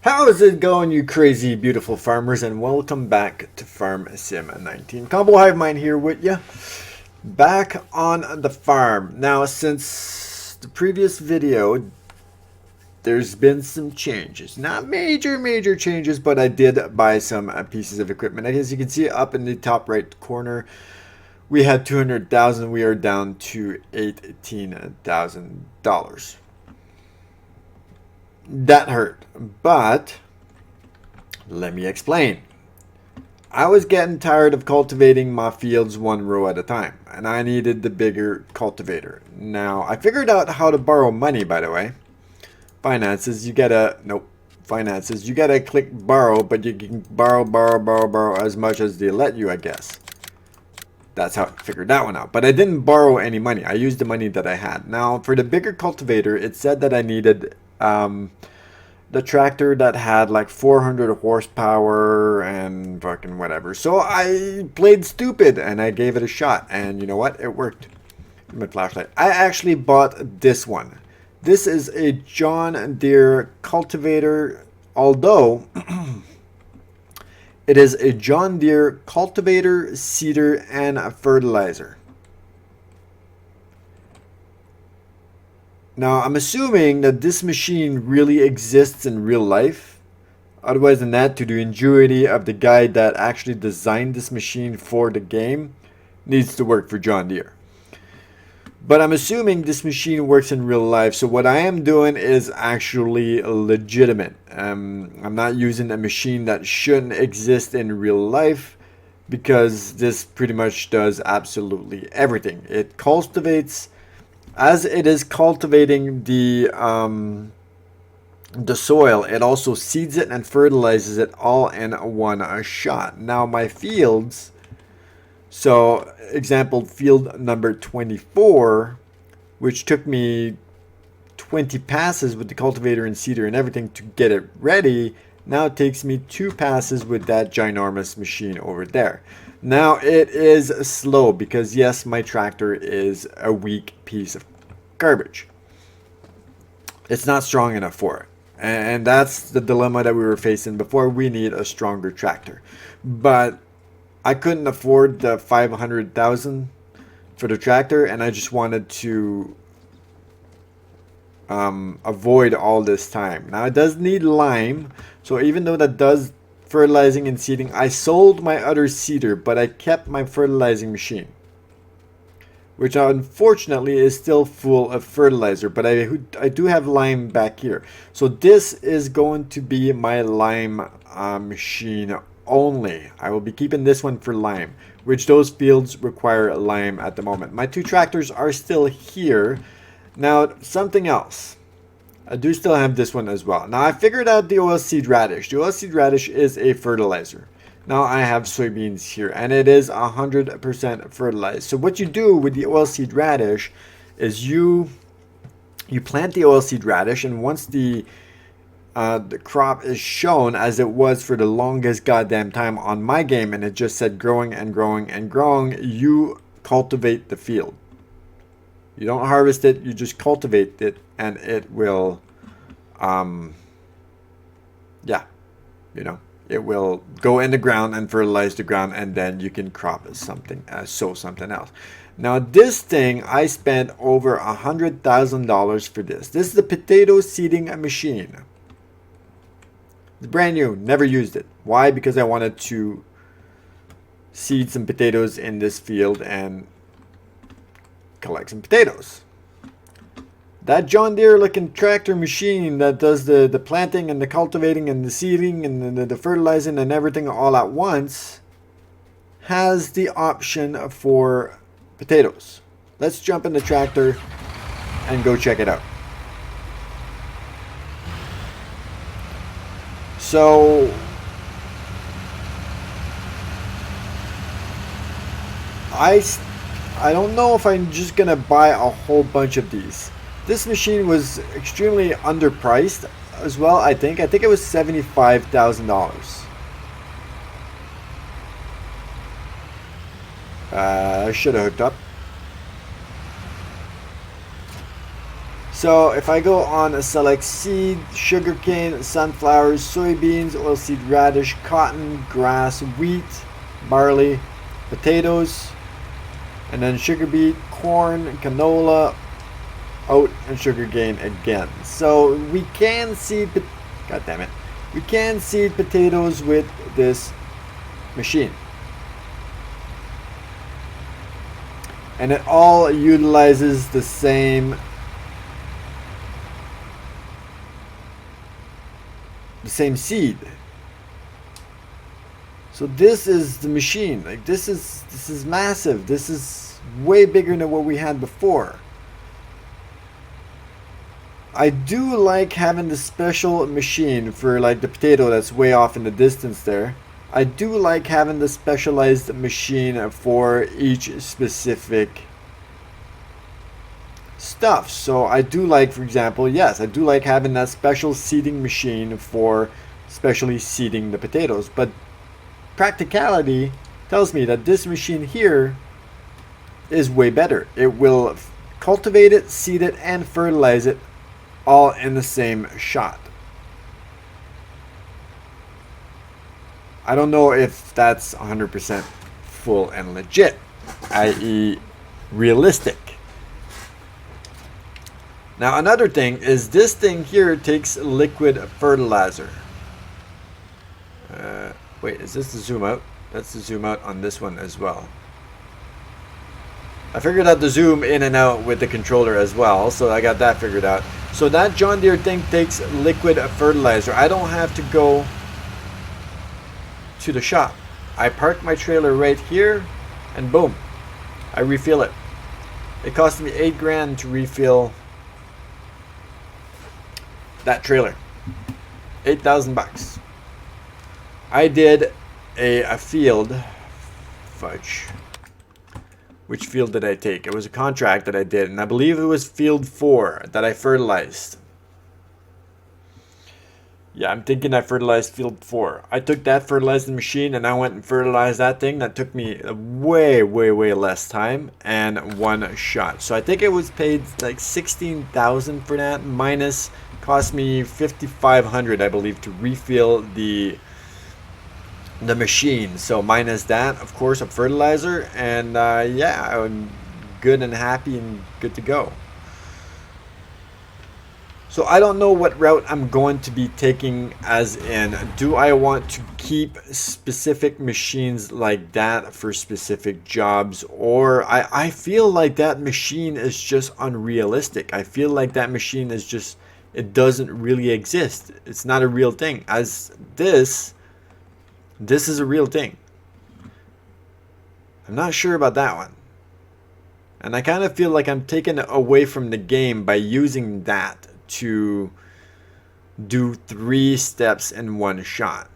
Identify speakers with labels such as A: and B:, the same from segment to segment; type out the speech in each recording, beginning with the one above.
A: How is it going, you crazy beautiful farmers, and welcome back to Farm Sim 19. Combo Hive Mind here with you, back on the farm. Now, since the previous video, there's been some changes. Not major changes, but I did buy some pieces of equipment. As you can see up in the top right corner, we had 200,000. We are down to $18,000. That hurt, but let me explain. I was getting tired of cultivating my fields one row at a time, and I needed the bigger cultivator. Now, I figured out how to borrow money, by the way. Finances, you gotta, nope, finances, you gotta click borrow, but you can borrow as much as they let you, I guess. That's how I figured that one out. But I didn't borrow any money. I used the money that I had. Now, for the bigger cultivator, it said that I needed the tractor that had like 400 horsepower and fucking whatever. So I played stupid and I gave it a shot. And you know what? It worked. My flashlight. I actually bought this one. This is a John Deere cultivator, although it is a John Deere cultivator, seeder, and a fertilizer. Now, I'm assuming that this machine really exists in real life. Otherwise than that, to the ingenuity of the guy that actually designed this machine for the game, needs to work for John Deere. But I'm assuming this machine works in real life, so what I am doing is actually legitimate. I'm not using a machine that shouldn't exist in real life, because this pretty much does absolutely everything. It cultivates, as it is cultivating the soil, it also seeds it and fertilizes it all in one shot. Now my fields, so example field number 24, which took me 20 passes with the cultivator and seeder and everything to get it ready, now it takes me 2 passes with that ginormous machine over there. Now it is slow because yes, my tractor is a weak piece of garbage. It's not strong enough for it. And that's the dilemma that we were facing before. We need a stronger tractor. But I couldn't afford the 500,000 for the tractor, and I just wanted to avoid all this time. Now it does need lime, so even though that does fertilizing and seeding, I sold my other seeder, but I kept my fertilizing machine, which unfortunately is still full of fertilizer, but I do have lime back here. So this is going to be my lime machine only. I will be keeping this one for lime, which those fields require lime at the moment. My 2 tractors are still here. Now, something else. I do still have this one as well. Now, I figured out the oilseed radish. The oilseed radish is a fertilizer. Now I have soybeans here, and it is 100% fertilized. So what you do with the oilseed radish is you plant the oilseed radish, and once the crop is shown, as it was for the longest goddamn time on my game, and it just said growing and growing and growing, you cultivate the field. You don't harvest it, you just cultivate it, and it will, yeah, you know, it will go in the ground and fertilize the ground, and then you can crop something, sow something else. Now this thing, I spent over $100,000 for this. This is the potato seeding machine. It's brand new, never used it. Why? Because I wanted to seed some potatoes in this field and collect some potatoes. That John Deere looking tractor machine that does the planting and the cultivating and the seeding and the fertilizing and everything all at once has the option for potatoes. Let's jump in the tractor and go check it out. So I don't know if I'm just gonna buy a whole bunch of these. This machine was extremely underpriced as well, I think. I think it was $75,000. I should have hooked up. So if I go on a select seed, sugarcane, sunflowers, soybeans, oilseed radish, cotton, grass, wheat, barley, potatoes, and then sugar beet, corn, canola, oat, and sugarcane again. So we can seed, god damn it, we can seed potatoes with this machine. And it all utilizes the same seed. So this is the machine. Like this is massive. This is way bigger than what we had before. I do like having the special machine for like the potato that's way off in the distance there. I do like having the specialized machine for each specific stuff. So I do like, for example, yes, I do like having that special seeding machine for specially seeding the potatoes. But practicality tells me that this machine here is way better. It will cultivate it, seed it, and fertilize it all in the same shot. I don't know if that's 100% full and legit, i.e. realistic. Now another thing is this thing here takes liquid fertilizer. Wait, is this the zoom out? That's the zoom out on this one as well. I figured out the zoom in and out with the controller as well, so I got that figured out. So that John Deere thing takes liquid fertilizer. I don't have to go to the shop. I park my trailer right here and boom, I refill it. It cost me $8 grand to refill that trailer. 8,000 bucks. I did a field fudge. Which field did I take? It was a contract that I did, and I believe it was field 4 that I fertilized. Yeah, I'm thinking I fertilized field 4. I took that fertilizing machine and I went and fertilized that thing. That took me way less time and one shot. So I think it was paid like 16,000 for that, minus cost me 5,500, I believe, to refill the machine. So minus that, of course, a fertilizer, and yeah, I'm good and happy and good to go. So I don't know what route I'm going to be taking, as in, do I want to keep specific machines like that for specific jobs, or I feel like that machine is just unrealistic. I feel like that machine is just, it doesn't really exist. It's not a real thing. As this is a real thing. I'm not sure about that one. And I kind of feel like I'm taken away from the game by using that to do 3 steps in one shot.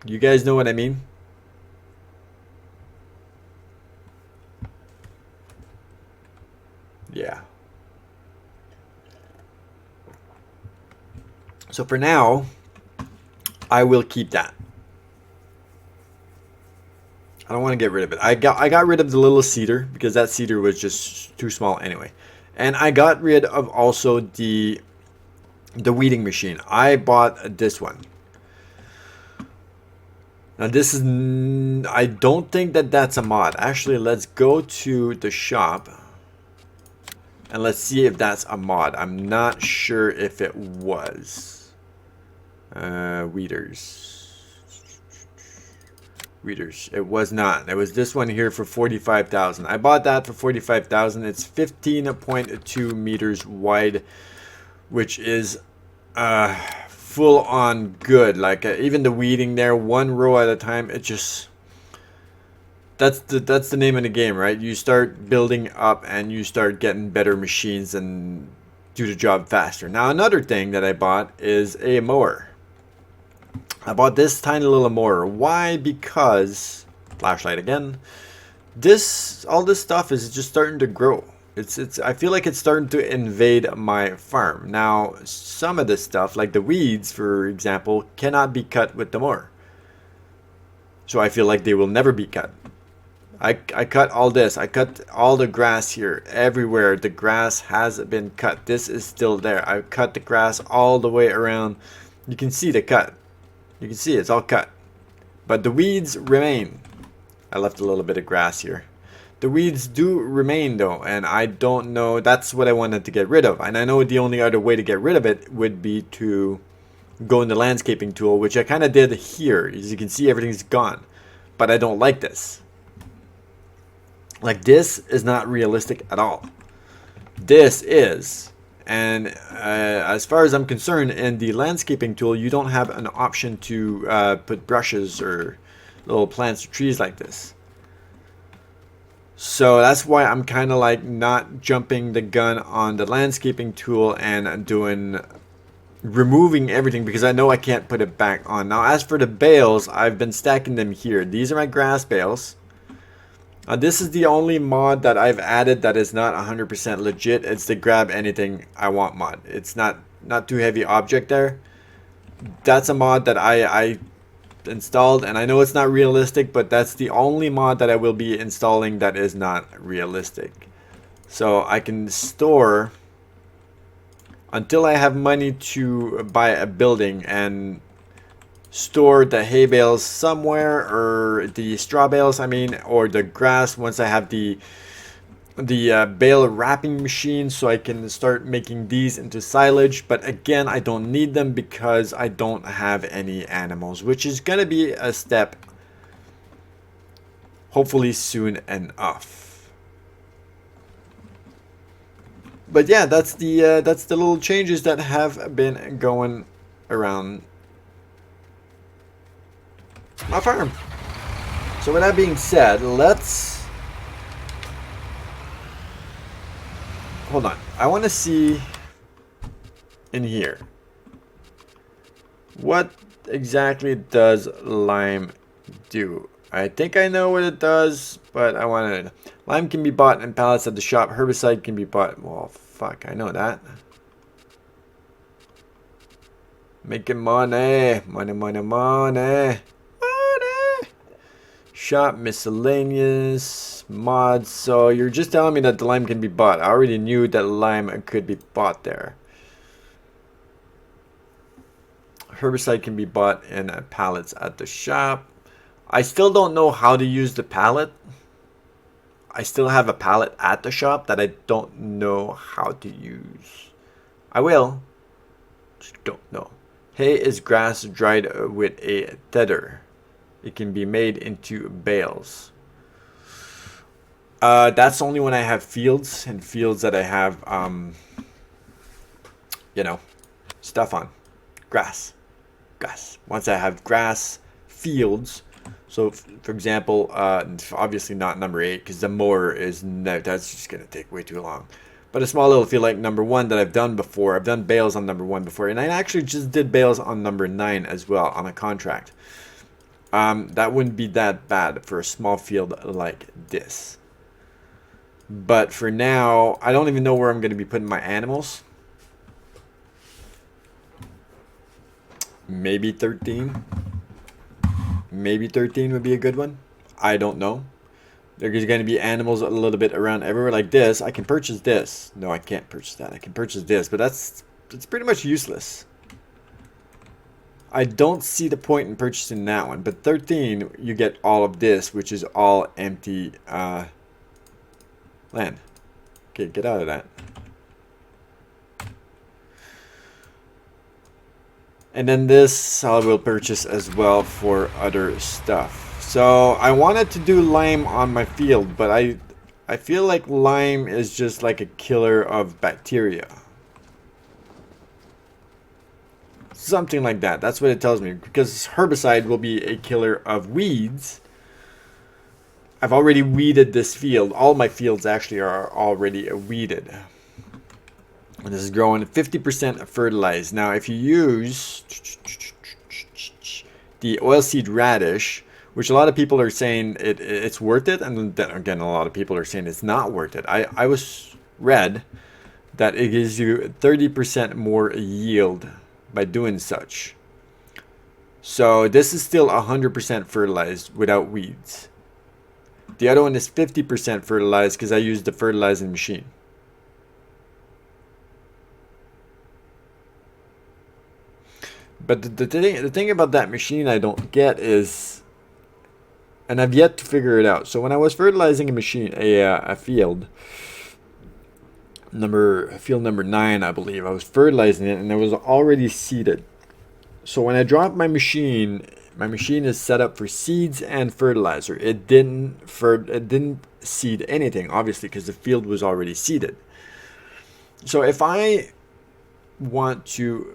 A: You guys know what I mean? Yeah. So for now, I will keep that. I don't want to get rid of it. I got rid of the little seeder because that seeder was just too small anyway. And I got rid of also the weeding machine. I bought this one. Now this is, I don't think that that's a mod. Actually, let's go to the shop and let's see if that's a mod. I'm not sure if it was. Weeders. It was not. It was this one here for 45,000. I bought that for 45,000. It's 15.2 meters wide, which is full on good. Like even the weeding there, 1 row at a time. It just, that's the name of the game, right? You start building up and you start getting better machines and do the job faster. Now another thing that I bought is a mower. I bought this tiny little mower. Why? Because, flashlight again, all this stuff is just starting to grow. I feel like it's starting to invade my farm. Now, some of this stuff, like the weeds, for example, cannot be cut with the mower. So I feel like they will never be cut. I cut all this. I cut all the grass here. Everywhere the grass has been cut. This is still there. I cut the grass all the way around. You can see the cut. You can see it's all cut. But the weeds remain. I left a little bit of grass here. The weeds do remain though, and I don't know. That's what I wanted to get rid of. And I know the only other way to get rid of it would be to go in the landscaping tool, which I kind of did here. As you can see, everything's gone. But I don't like this. Like, this is not realistic at all. This is. And as far as I'm concerned, in the landscaping tool, you don't have an option to put brushes or little plants or trees like this. So that's why I'm kind of like not jumping the gun on the landscaping tool and removing everything, because I know I can't put it back on. Now, as for the bales, I've been stacking them here. These are my grass bales. This is the only mod that I've added that is not 100% legit. It's the grab anything I want mod. It's not too heavy object there. That's a mod that I installed, and I know it's not realistic, but that's the only mod that I will be installing that is not realistic. So I can store until I have money to buy a building and store the hay bales somewhere, or the straw bales, I mean, or the grass once I have the bale wrapping machine, so I can start making these into silage. But again, I don't need them because I don't have any animals, which is gonna be a step hopefully soon enough. But yeah, that's the little changes that have been going around my farm. So with that being said, let's hold on. I want to see in here, what exactly does lime do? I think I know what it does, but I want to. Lime can be bought in pallets at the shop. Herbicide can be bought. Well, fuck, I know that. Making money, money, money, money. Shop miscellaneous mods. So you're just telling me that the lime can be bought. I already knew that lime could be bought there. Herbicide can be bought in pallets at the shop. I still don't know how to use the pallet. I still have a pallet at the shop that I don't know how to use. I will. Just don't know. Hay is grass dried with a tether. It can be made into bales. That's only when I have fields, and fields that I have, you know, stuff on. Grass. Once I have grass fields, so for example, obviously not number 8, because the mower is that's just gonna take way too long. But a small little field like number 1 that I've done before. I've done bales on number 1 before, and I actually just did bales on number 9 as well on a contract. That wouldn't be that bad for a small field like this. But for now, I don't even know where I'm going to be putting my animals. Maybe 13. Maybe 13 would be a good one. I don't know. There's going to be animals a little bit around everywhere like this. I can purchase this. No, I can't purchase that. I can purchase this, but it's pretty much useless. I don't see the point in purchasing that one. But 13, you get all of this, which is all empty land. Okay, get out of that. And then this I will purchase as well for other stuff. So I wanted to do lime on my field, but I feel like lime is just like a killer of bacteria. Something like that. That's what it tells me. Because herbicide will be a killer of weeds. I've already weeded this field. All my fields actually are already weeded. And this is growing 50% fertilized. Now, if you use the oilseed radish, which a lot of people are saying it's worth it, and then again, a lot of people are saying it's not worth it. I was read that it gives you 30% more yield by doing such. So this is still 100% fertilized without weeds. The other one is 50% fertilized because I used the fertilizing machine. But the thing about that machine I don't get is, and I've yet to figure it out. So when I was fertilizing a field number 9, I believe, I was fertilizing it and it was already seeded. So when I drop my machine is set up for seeds and fertilizer. It didn't seed anything, obviously, because the field was already seeded. So if I want to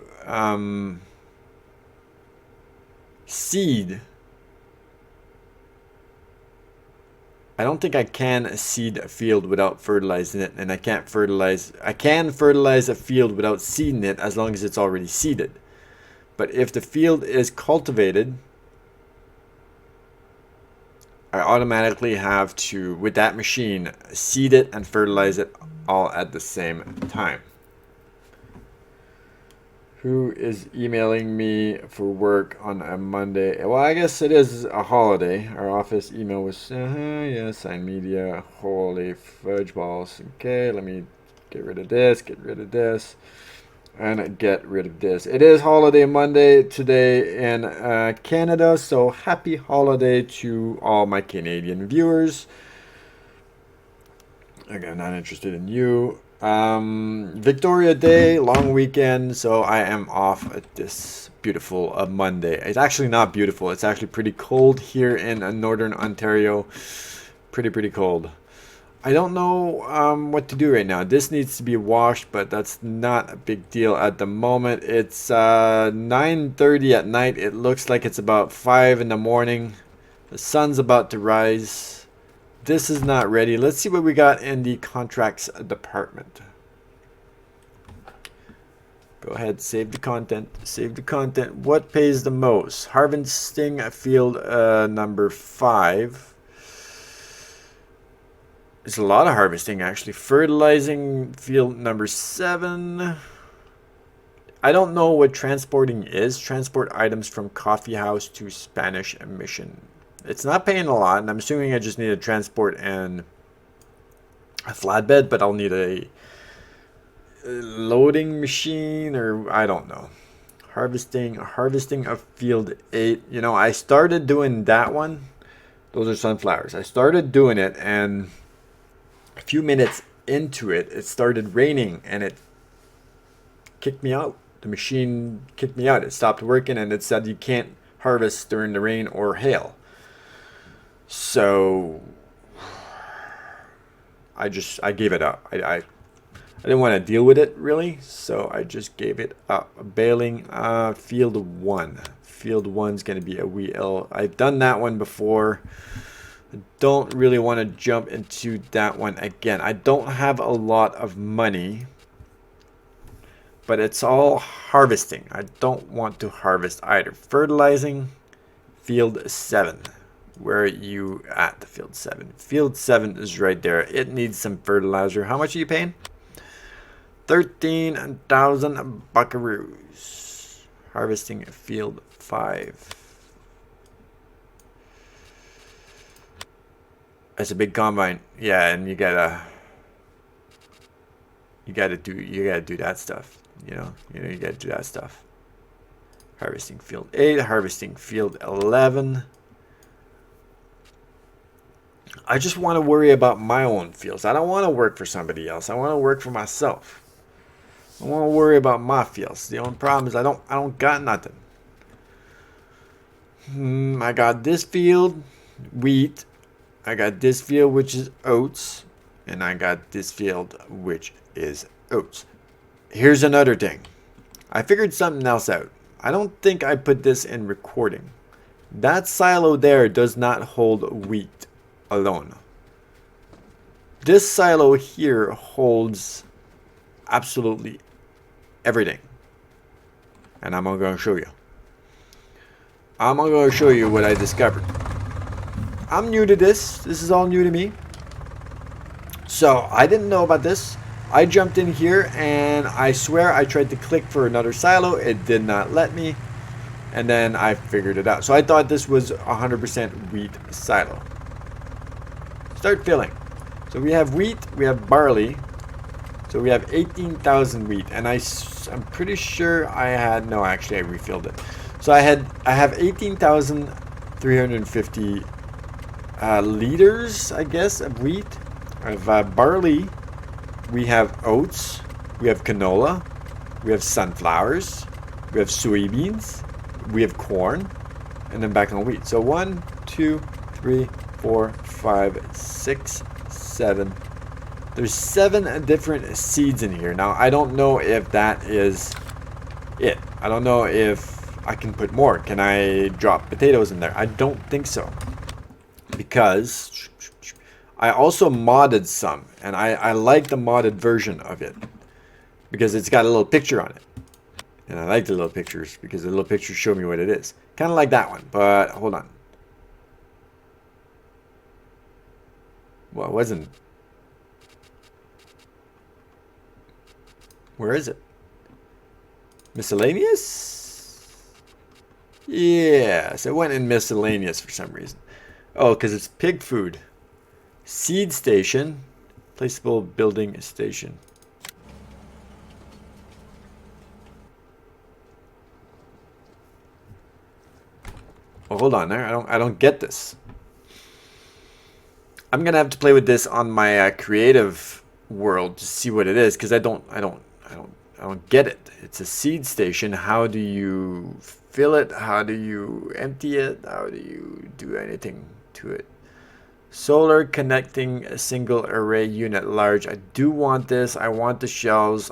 A: seed, I don't think I can seed a field without fertilizing it, and I can fertilize a field without seeding it as long as it's already seeded. But if the field is cultivated, I automatically have to, with that machine, seed it and fertilize it all at the same time. Who is emailing me for work on a Monday? Well, I guess it is a holiday. Our office email was, yeah, sign media, holy fudge balls. Okay, let me get rid of this, and get rid of this. It is holiday Monday today in Canada, so happy holiday to all my Canadian viewers. Okay, I'm not interested in you. Victoria Day, long weekend, so I am off at this beautiful Monday. It's actually not beautiful. It's actually pretty cold here in northern Ontario. Pretty cold. I don't know what to do right now. This needs to be washed, but that's not a big deal at the moment. It's 9:30 at night. It looks like it's about 5 in the morning. The sun's about to rise. This is not ready. Let's see what we got in the contracts department. Go ahead, save the content. Save the content. What pays the most? Harvesting field number 5. There's a lot of harvesting, actually. Fertilizing field number 7. I don't know what transporting is. Transport items from coffee house to Spanish mission. It's not paying a lot, and I'm assuming I just need a transport and a flatbed, but I'll need a loading machine, or I don't know. Harvesting of field 8. You know, I started doing that one. Those are sunflowers. I started doing it, and a few minutes into it, it started raining, and it kicked me out. The machine kicked me out. It stopped working, and it said you can't harvest during the rain or hail. So I gave it up. I didn't want to deal with it really, so I just gave it up. Baling field 1. Field 1's going to be a wheel. I've done that one before. I don't really want to jump into that one again. I don't have a lot of money, but it's all harvesting. I don't want to harvest either. Fertilizing field 7. Where are you at, field 7? Field 7 is right there. It needs some fertilizer. How much are you paying? 13,000 buckaroos. Harvesting field 5. That's a big combine. Yeah, and you gotta do that stuff. You gotta do that stuff. Harvesting field 8. Harvesting field 11. I just want to worry about my own fields. I don't want to work for somebody else. I want to work for myself. I want to worry about my fields. The only problem is I don't got nothing. I got this field, wheat. I got this field, which is oats. And I got this field, which is oats. Here's another thing. I figured something else out. I don't think I put this in recording. That silo there does not hold wheat alone. This silo here holds absolutely everything. And I'm going to show you. I'm going to show you what I discovered. I'm new to this. This is all new to me. So I didn't know about this. I jumped in here and I swear I tried to click for another silo. It did not let me. And then I figured it out. So I thought this was 100% wheat silo. Start filling. So we have wheat, we have barley. So we have 18,000 wheat, and I'm pretty sure I had, no, actually I refilled it. So I have 18,350 liters, I guess, of wheat. I have barley. We have oats. We have canola. We have sunflowers. We have soybeans. We have corn, and then back on wheat. So 1, 2, 3, 4, 5, 6, 7. There's 7 different seeds in here. Now, I don't know if that is it. I don't know if I can put more. Can I drop potatoes in there? I don't think so. Because I also modded some. And I like the modded version of it. Because it's got a little picture on it. And I like the little pictures because the little pictures show me what it is. Kind of like that one. But hold on. Well, it wasn't. Where is it? Miscellaneous? Yes, it went in miscellaneous for some reason. Oh, because it's pig food. Seed station. Placeable building station. Oh, hold on there. I don't get this. I'm gonna have to play with this on my creative world to see what it is, because I don't get it. It's a seed station. How do you fill it? How do you empty it? How do you do anything to it? Solar connecting a single array unit large. I do want this. I want the shelves.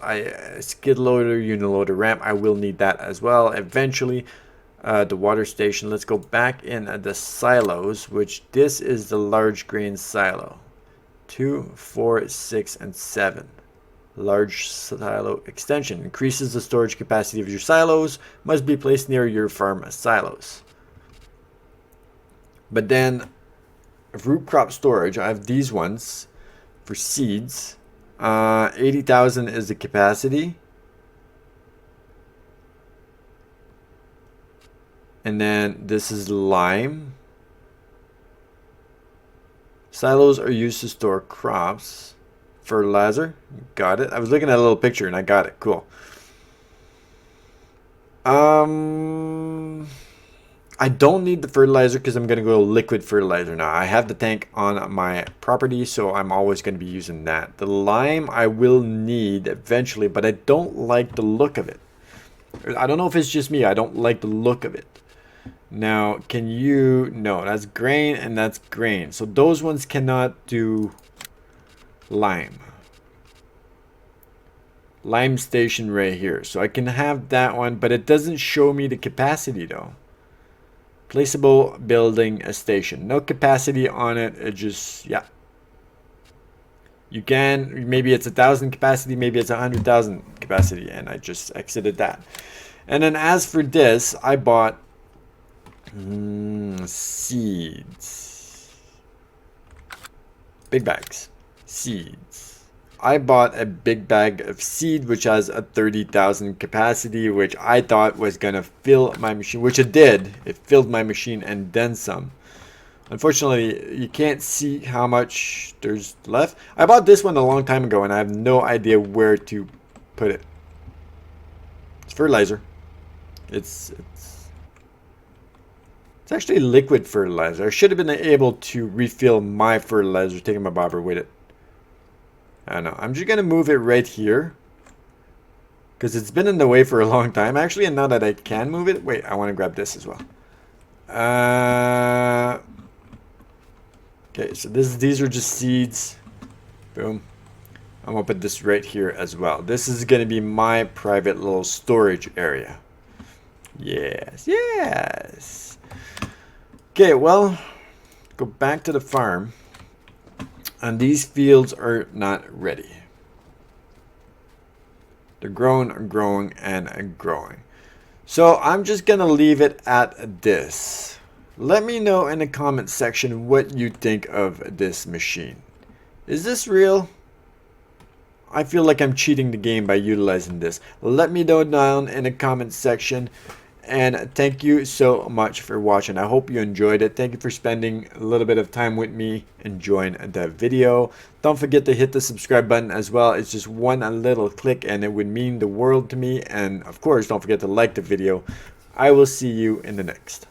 A: Skid loader, uniloader ramp. I will need that as well eventually. The water station. Let's go back in the silos, which this is the large grain silo. 2, 4, 6, and 7. Large silo extension. Increases the storage capacity of your silos. Must be placed near your farm silos. But then root crop storage. I have these ones for seeds. 80,000 is the capacity. And then this is lime. Silos are used to store crops. Fertilizer. Got it. I was looking at a little picture and I got it. Cool. I don't need the fertilizer because I'm going to go liquid fertilizer now. I have the tank on my property, so I'm always going to be using that. The lime I will need eventually, but I don't like the look of it. I don't know if it's just me. I don't like the look of it. Now, can you... No, that's grain and that's grain. So those ones cannot do lime. Lime station right here. So I can have that one, but it doesn't show me the capacity though. Placeable building a station. No capacity on it. It just, yeah. You can, maybe it's 1,000 capacity, maybe it's 100,000 capacity, and I just exited that. And then as for this, I bought seeds. Big bags. Seeds. I bought a big bag of seed which has a 30,000 capacity, which I thought was gonna fill my machine, which it did. It filled my machine and then some. Unfortunately, you can't see how much there's left. I bought this one a long time ago and I have no idea where to put it. It's fertilizer. It's actually liquid fertilizer. I should have been able to refill my fertilizer, taking my bobber with it. I don't know. I'm just going to move it right here, because it's been in the way for a long time, actually. And now that I can move it, wait, I want to grab this as well. Okay, so these are just seeds. Boom. I'm going to put this right here as well. This is going to be my private little storage area. Yes, yes. Okay, well, go back to the farm. And these fields are not ready. They're growing, and growing. So I'm just going to leave it at this. Let me know in the comment section what you think of this machine. Is this real? I feel like I'm cheating the game by utilizing this. Let me know down in the comment section. And thank you so much for watching. I hope you enjoyed it. Thank you for spending a little bit of time with me enjoying the video. Don't forget to hit the subscribe button as well. It's just one little click and it would mean the world to me. And of course, don't forget to like the video. I will see you in the next.